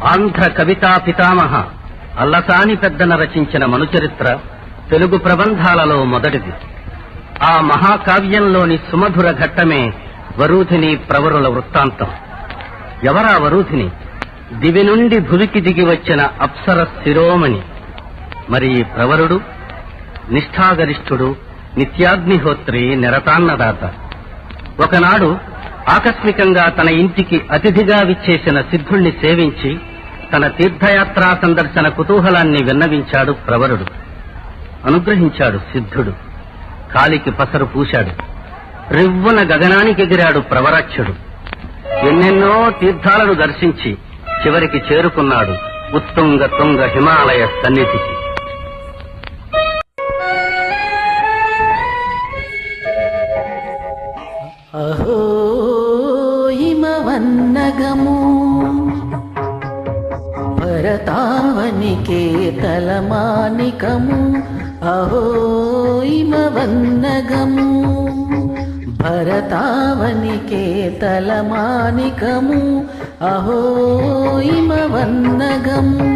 ఆంధ్ర కవితా పితామహ అల్లసాని పెద్దన రచించిన మనుచరిత్ర తెలుగు ప్రబంధాలలో మొదటిది. ఆ మహాకావ్యంలోని సుమధుర ఘట్టమే వరూధిని ప్రవరుల వృత్తాంతం. ఎవరా వరూధిని? దివి నుండి భువికి దిగి వచ్చిన అప్సర శిరోమణి. మరి ప్రవరుడు నిష్ఠాగరిష్ఠుడు, నిత్యాగ్నిహోత్రి, నిరతాన్నదాత. ఒకనాడు ఆకస్మికంగా తన ఇంటికి అతిథిగా విచ్చేసిన సిద్ధుణ్ణి సేవించి తన తీర్థయాత్రా సందర్శన కుతూహలాన్ని విన్నవించాడు ప్రవరుడు. అనుగ్రహించాడు సిద్ధుడు. కాలికి పసరు పూశాడు. రివ్వున గగనానికి ఎగిరాడు ప్రవరాక్షుడు. ఎన్నెన్నో తీర్థాలను దర్శించి చివరికి చేరుకున్నాడు ఉత్తుంగ తుంగ హిమాలయ సన్నిధికి. అహో హిమవన్నగము భరతావనికే తలమానికము. అహో హిమవన్నగము భరతావనికే తలమానికము. అహో హిమవన్నగము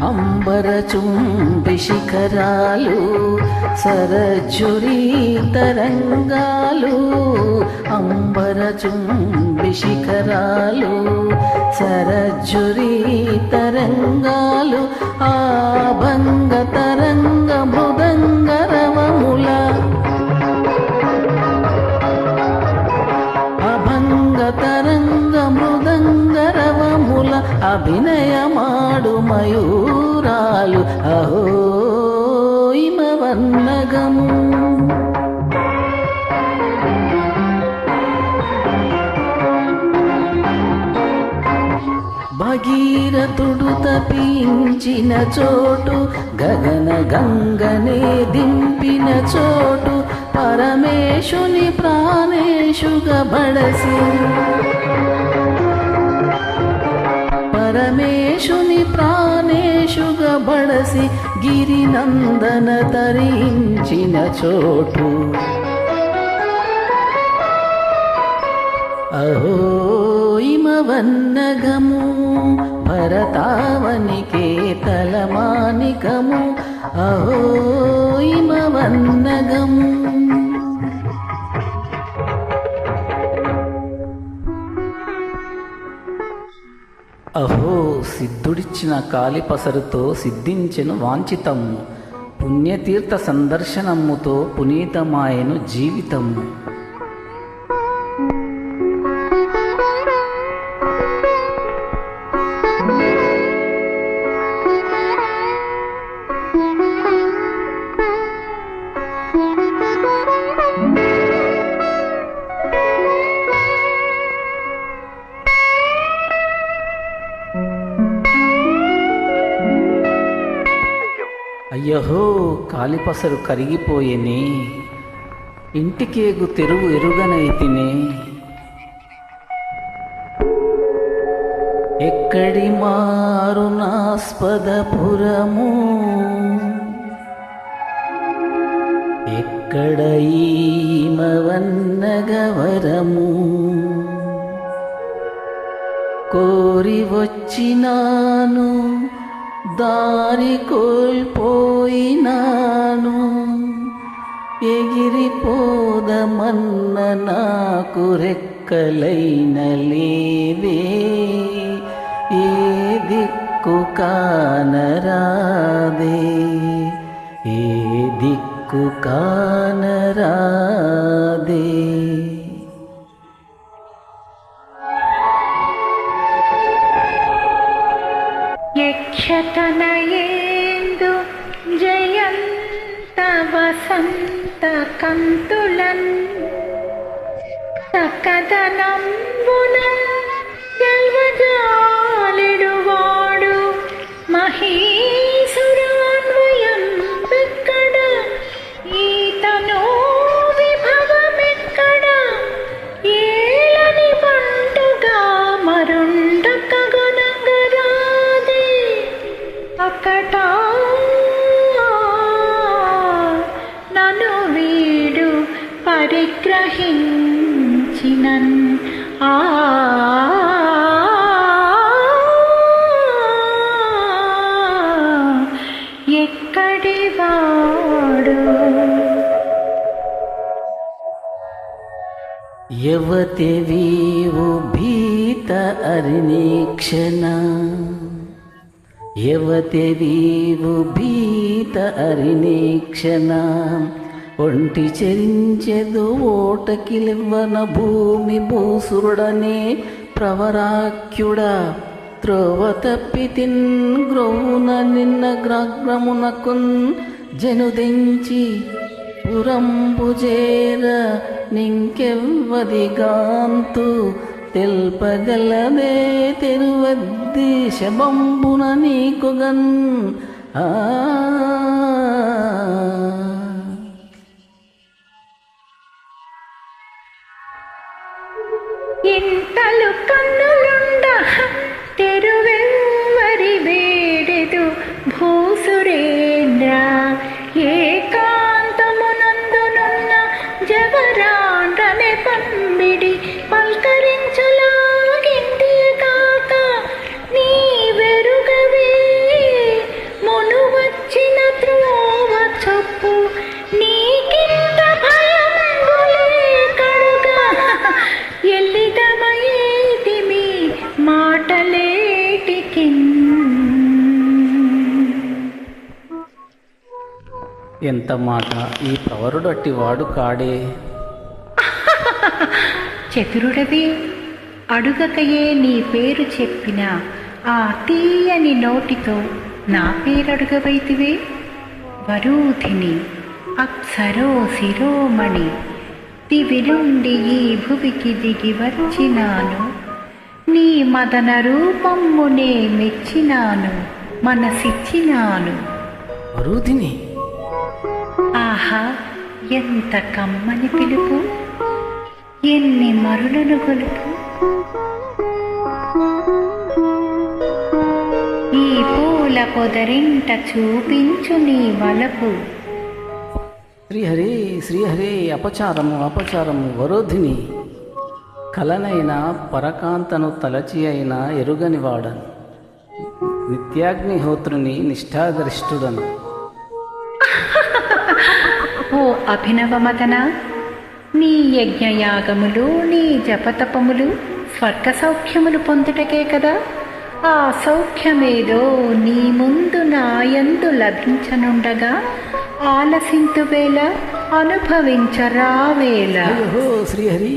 అంబరచుంబి శిఖరాలు సరజ్జురీ తరంగాలు. అంబరచుంబి శిఖరాలు సరజ్జురీ తరంగాలు. ఆభంగ తరంగ మృదంగ రవముల అభంగ తరంగ మృదంగ రవముల అభినయమాడు మయూరాలు. అహో హిమవన్నగము భగీరథుడు తపించిన చోటు, గగన గంగనే దింపిన చోటు, పరమేశుని ప్రాణేశుగా బడసి పరమేశుని ప్రాణేశుగా బడసి గిరినందన తరించిన చోటు. అహో హిమవన్నగము భరతావనికే తలమానికము. అహో హిమవన్నగము అహో సిద్ధుడిచ్చిన కాలిపసరుతో సిద్ధించెను వాంఛితము. పుణ్యతీర్థ సందర్శనముతో పునీతమాయను జీవితము. అయ్యహో కాలిపసరు కరిగిపోయేనే, ఇంటికేగు తెరువు ఎరుగనైతినే. ఎక్కడి మారునాస్పదపురము, ఎక్కడ ఈమవన్నగవరము. కోరి వచ్చినాను దారి కోల్పోయినాను, ఎగిరిపోదమన్న నాకు రెక్కలైన లేవే. ఏ దిక్కు కానరాదే, ఏ దిక్కు కానరాదే. యక్షతనయేందు జయంత వసంత కంతులన్ సకదనంబున జల్వజాలిడువాడు మహీసురాన్వయం ఎక్కడ, ఈతనో విభవమెక్కడ, ఏలని బంటుగా మరుండక అక్కట పరిగ్రహించినన్ ఆ ఎక్కడి వాడు ಯವತೆವೀವು ಭೀತ ಅರಿಣೀಕ್ಷಣ ಯವತೆವೀವು ಭೀತ ಅರಿಣೀಕ್ಷಣ ఒంటి చెరించెదు ఓటకిలివ్వన భూమి భూసురుడనే ప్రవరాఖ్యుడా త్రోవ తప్పితిన్ గ్రౌన నిన్న గ్రాగ్రమునకున్ జనుదెంచి పురంబుజేర నింకెవ్వదిగాంతు తెల్పగలదే తెరువద్ది శబంబున నీకుగన్ ఆ ఇంతలు కన్నులుండ తెరువెవ్వరి వేడెదు భూసురేంద్ర ఏకాంతమునందునున్న జవరాండ్రనే పంబిడి పల్కరించులాగింటి కాక నీ వెరుగవే మును వచ్చిన త్రోవ చొప్పు నీకింత భయంబులే కడుగా ఎల్లిదమయేదిమి మాటలేటికిన్ ఎంత మాట ఈ ప్రవరుడు అట్టివాడు కాడే. చతురుడవి అడుగకయే నీ పేరు చెప్పిన ఆ తీయని నోటితో నా పేరడుగవైతివే. వరూధిని అప్సరో శిరోమణి దివి నుండి ఈ భువికి దిగి వచ్చినాను. నీ మదన రూపమ్మునే మెచ్చినాను, మనసిచ్చినాను. వరూధిని ఆహా, ఎంత కమ్మని పిలుపు, ఎన్ని మరులను గొలుపు. ఈ పూల పొదరింట చూపించు నీ వలపు. శ్రీహరి శ్రీహరి అపచారము అపచారము. వరోధిని కలనైనా పరకాంతను తలచి అయినా ఎరుగనివాడను, నిత్యాగ్నిహోత్రుని నిష్ఠాగరిష్ఠుడను. ఓ అభినవ మదన, నీ యజ్ఞయాగములు నీ జపతపములు స్వర్గ సౌఖ్యములు పొందుటకే కదా. ఆ సౌఖ్యమేదో నీ ముందు నాయందు లభించనుండగా ఆలసింతువేళ అనుభవించరావేళ. ఓహో శ్రీహరి